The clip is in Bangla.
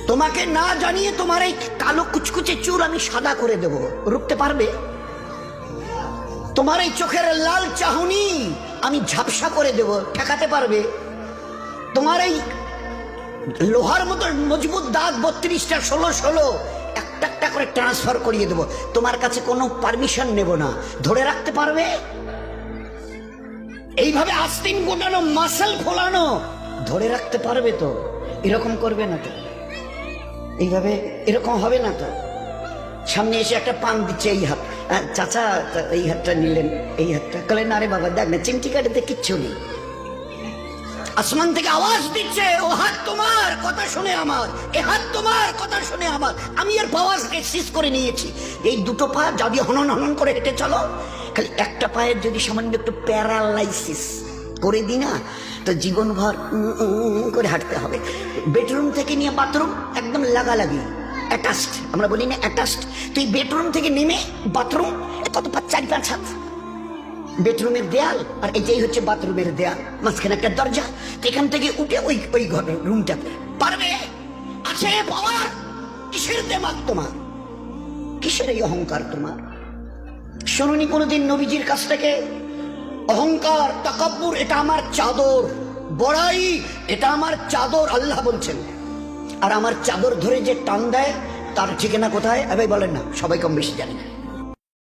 তোমাকে না জানিয়ে তোমার এই কালো কুচকুচে চুল আমি সাদা করে দেব, রুখতে পারবে? তোমার এই চোখের লাল চাহনি আমি ঝাপসা করে দেব, ঠেকাতে পারবে? তোমার এই লোহার মতো মজবুত দাঁত 32টা 16 একটা একটা করে ট্রান্সফার করিয়ে দেব, তোমার কাছে কোনো পারমিশন নেব না, ধরে রাখতে পারবে? এইভাবে আস্তিন গোটানো, মাসেল ফোলানো, ধরে রাখতে পারবে তো? এরকম করবে না তো? এইভাবে এরকম হবে না তো? সামনে এসে একটা পান দিচ্ছে, এই হাত, চাচা এই হাতটা নিলেন, এই হাতটা কলেন, আরে বাবা দেখ না চিমটি কাটাতে কিচ্ছু নেই। আসমান থেকে আওয়াজ দিচ্ছে, ও হাত তোমার কথা শুনে আমার, এ হাত তোমার কথা শুনে আমার, আমি এর পাওয়ারকে সিজ করে নিয়েছি। এই দুটো পা যদি হনন হনন করে হেঁটে চলো, খালি একটা পায়ের যদি সামান্য একটু প্যারালাইসিস করে দিই না, তো জীবনভর করে হাঁটতে হবে। বেডরুম থেকে নিয়ে বাথরুম একদম লাগালাগি, অ্যাটাচড, আমরা বলি না অ্যাটাচড। তুই বেডরুম থেকে নেমে বাথরুম কত 4-5 হাত, বেডরুমের দেয়াল আর এটাই হচ্ছে বাথরুমের দেয়াল, মাঝখানে একটা দরজা, এখান থেকে উঠে ওই ঘর রুমটা পারবে? আছে পাওয়ার? কিসের দেমাগ তোমার? কিসের এই অহংকার তোমার? শুনুনি কোনোদিন নবীজির কাছ থেকে অহংকার, তাকাব্বুর এটা আমার চাদর, বড়াই এটা আমার চাদর, আল্লাহ বলছেন। আর আমার চাদর ধরে যে টান দেয় তার ঠিকানা কোথায়? এবার বলেন না, সবাই কম বেশি জানেন।